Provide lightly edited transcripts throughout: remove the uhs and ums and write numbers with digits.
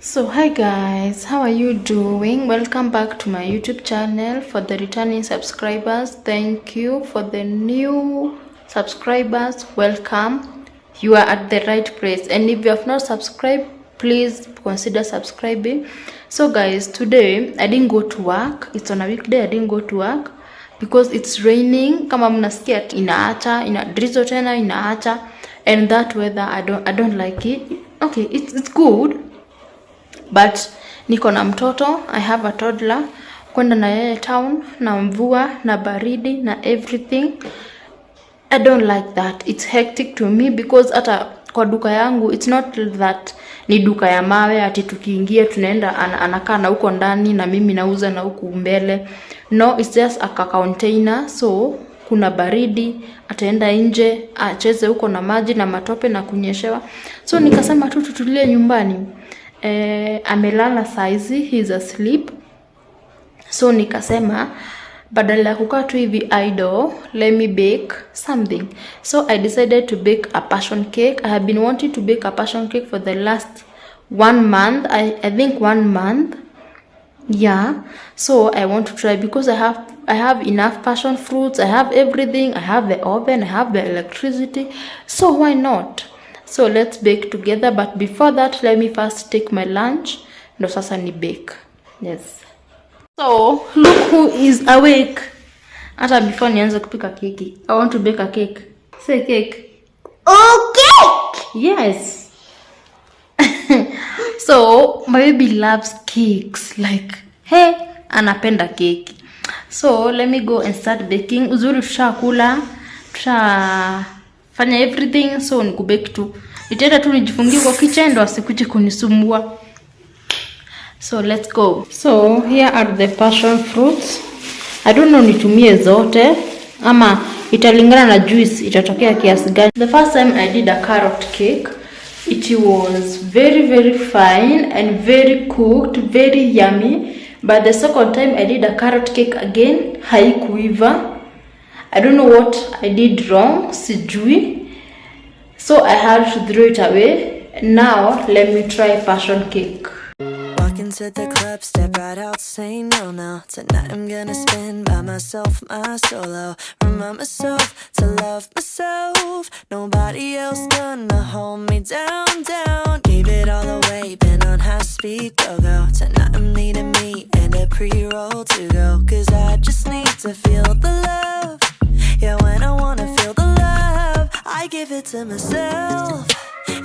So hi guys, how are you doing? Welcome back to my YouTube channel. For the returning subscribers, thank you. For the new subscribers, welcome. You are at the right place, and if you have not subscribed, please consider subscribing. So guys, today I didn't go to work. It's on a weekday. I didn't go to work because it's raining. Kama mnasikia inaacha, ina drizzle tena inaacha, and that weather I don't like it. Okay, it's good, but niko na mtoto. I have a toddler. Kwenda na yeye town na mvua na baridi na everything, I don't like that. It's hectic to me because hata kwa duka yangu it's not that ni duka ya mawe ati tukiingia tunaenda anakaa na huko ndani na mimi nauza na huku mbele. No, it's just a container, so kuna baridi, ataenda nje acheze huko na maji na matope na kunyeshewa. So nikasema tu tutulie nyumbani. Amelala saizi, he's asleep. So nikasema badala ya kukaa tu hivi idle, let me bake something. So I decided to bake a passion cake. I have been wanting to bake a passion cake for the last 1 month. I think 1 month. Yeah. So I want to try because I have enough passion fruits. I have everything. I have the oven. I have the electricity. So why not? So let's bake together, but before that let me first take my lunch ndo sasa ni bake. Yes. So look who is awake. Hata before nianze kupika keki, I want to bake a cake. Say cake. Oh, cake. Yes. So my baby loves cakes, like hey, anapenda keki. So let me go and start baking. Uzuri tushakula, fanya everything, so nikubake tu. Nitaenda tu nijifungie kwa kitchen ndo asikuje kunisumbua. So let's go. So here are the passion fruits. I don't know nitumie zote ama italingana na juice itatokea kiasi gani. The first time I did a carrot cake, it was very fine and very cooked, very yummy. But the second time I did a carrot cake again, haikuiva. I don't know what I did wrong, sijui. So I had to throw it away. Now let me try passion cake. Walk into the club, step right out, say no. Tonight I'm gonna spend by myself, my solo. Remind myself to love myself. Nobody else gonna hold me down. Gave it all away, been on high speed, go. Tonight I'm needing me and a pre-roll to go. Cause I just need to feel the love. Yeah, when I wanna feel the love, I give it to myself.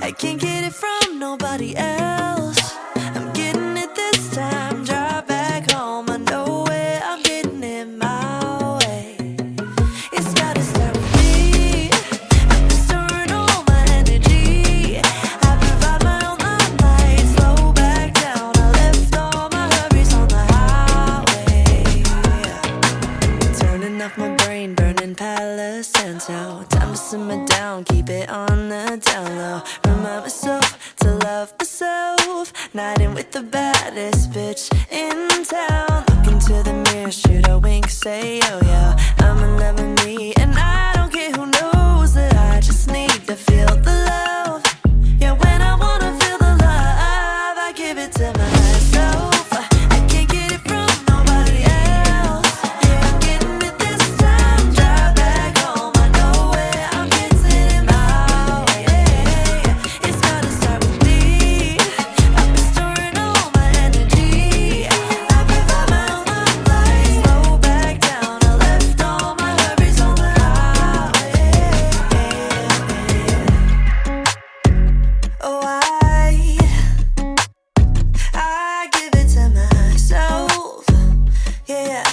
I can't get it from nobody else. I'm getting it this time. Drive back home, I know it. I'm getting it my way. It's gotta start with me. I'm storing all my energy. I provide my own light. Slow back down. I left all my hurries on the highway. Turning off my brain, burning Palo Santo. Time to simmer down, keep it on the down low. Remind myself to love myself. Night in with the baddest bitch in town. Look into the mirror, shoot a wink, say oh yeah. I'm in love with me and I don't care who knows that. I just need to feel the love. Yeah, when I wanna feel the love, I give it to myself. I can't get it from nobody else. I'm getting it this time. Drive back home, I know it. I'm getting it my way. It's gotta start with me. I've been storing all my energy. I provide my own light. Slow back down. I left all my hurries on the highway. Oh, I give it to myself. Yeah.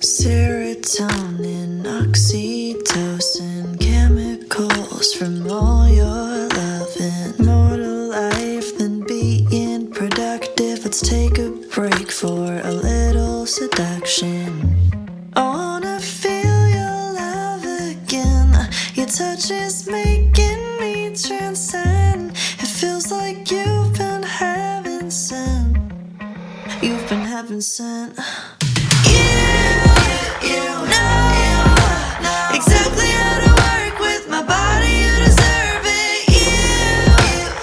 Serotonin, oxytocin, chemicals from all your loving. More to life than being productive. Let's take a break for a little seduction. I wanna feel your love again. Your touch is making me transcend. It feels like you've been heaven sent. You've been heaven sent. You know exactly how to work with my body. You deserve it.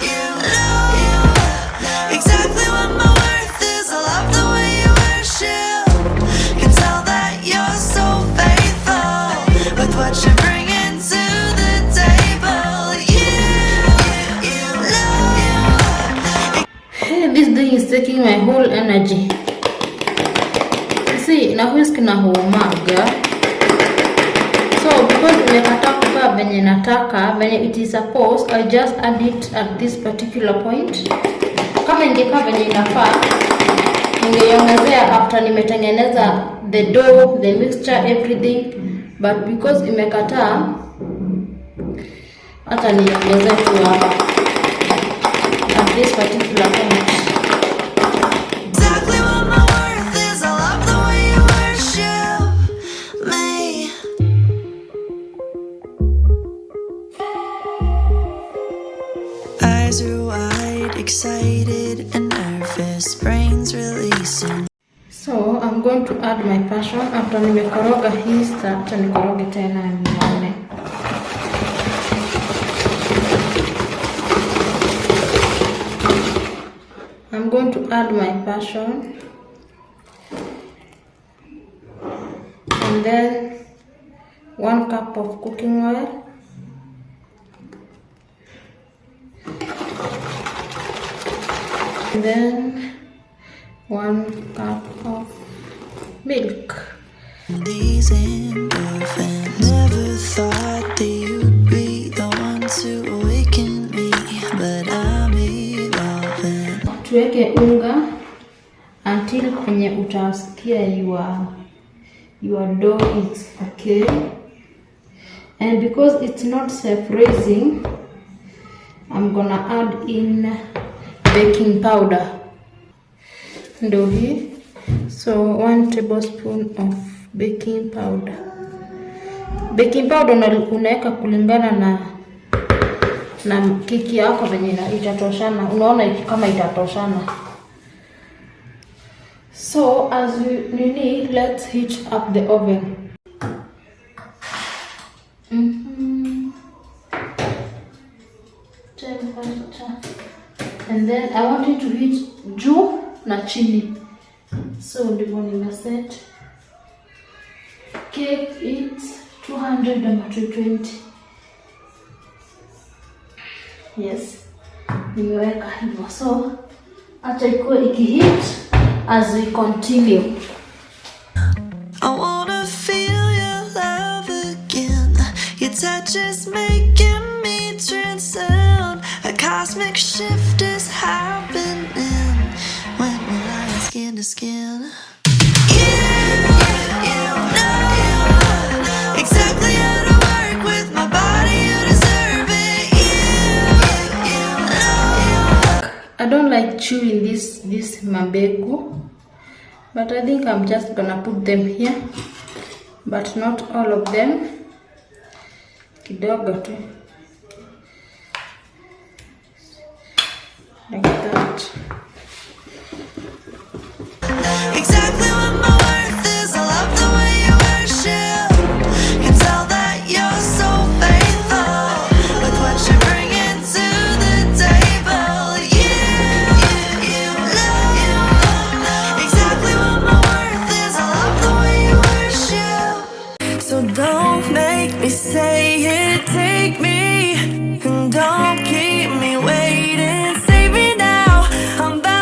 You thing is taking my whole energy. See, na whisk na huumaga. So because imekataa kukaa venye nataka, venye it is supposed, I just add it at this particular point. Kama ingekaa venye inafaa, ningeiongezea after nimetengeneza the dough, the mixture, everything. But because imekataa, hata niongeze tu hapa at this particular point. Exactly what my worth is. I love the way you worship me. Eyes are wide, excited and nervous, brains releasing. So I'm going to add my passion. After nimekoroga hii, sasa nikoroge tena nione. I'm going to add my passion, and then 1 cup of cooking oil, and then 1 cup of milk. These endorphins. Never thought that you'd be the one to awaken me, but I'm evolving. Tuweke unga until kwenye utasikia your dough is okay. And because it's not self-raising, I'm gonna add in baking powder. Ndo hii. So 1 tablespoon of baking powder. Baking powder unaweka kulingana na keki yako venye itatoshana. Unaona kama itatoshana. So as let's heat up the oven. And then I want it to heat juu na chini. So ndivyo nina set. Cake it's 200 ama 220. Yes. Nimeweka hivyo. So acha ikuwe ikihit as we continue. I wanna feel your love again. Your touch is making me transcend. A cosmic shift is happening when we're lying skin to skin. You know exactly how to work with my body. You deserve it. You know. I don't like chewing this mabegu, but I think I'm just gonna put them here, but not all of them. Kidogo tu. Like that. Exactly what my worth is. I love the way you worship. Can tell that you're so faithful with what you're bringing to the table. You know exactly what my worth is. I love the way you worship. So don't make me say it. Take me and don't keep me waiting. Save me now. I'm back.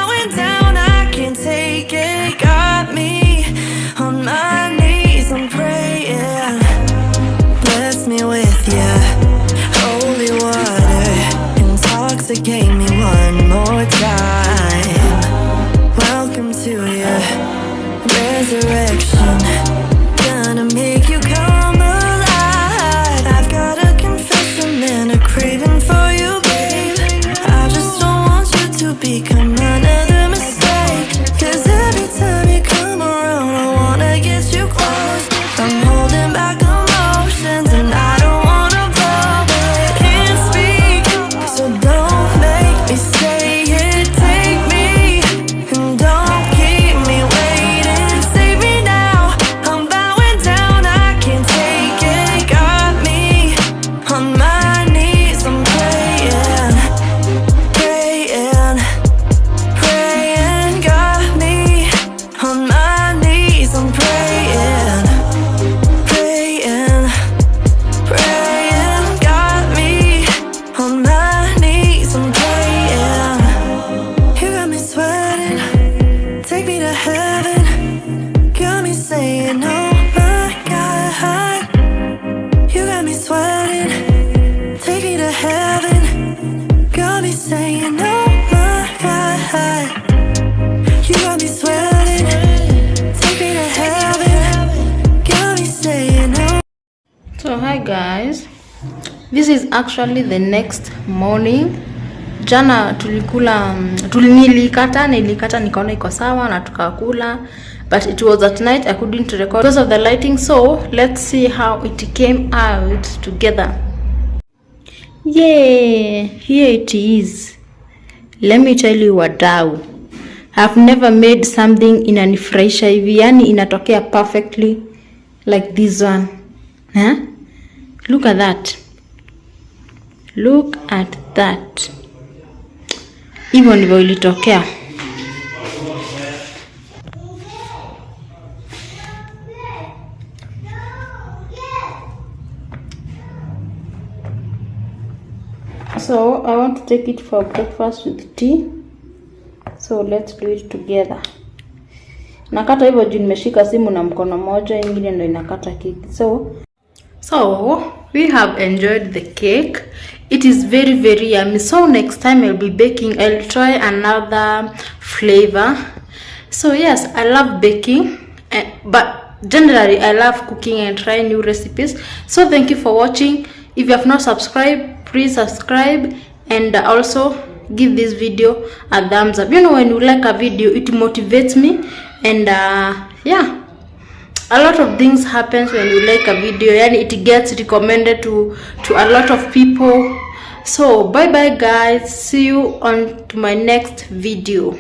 guys, this is actually the next morning. Jana nilikata nikaona iko sawa na tukakula, but it was at night, I couldn't record because of the lighting. So let's see how it came out together. Yeah, here it is. Let me tell you, wadau, I've never made something inanifurahisha hivi, yani inatokea perfectly like this one. Huh? Look at that. Look at that. Hivyo ndivyo ilitokea. So I want to take it for breakfast with tea. So let's do it together. Nakata hivyo juu nimeshika simu na mkono moja, ingine ndio inakata keki. So we have enjoyed the cake. It is very, very yummy. So next time I'll be baking, I'll try another flavor. So yes, I love baking, but generally I love cooking and trying new recipes. So thank you for watching. If you have not subscribed, please subscribe, and also give this video a thumbs up. You know, when you like a video, it motivates me, and yeah, a lot of things happens when you like a video, and it gets recommended to a lot of people. So bye bye guys, see you on to my next video.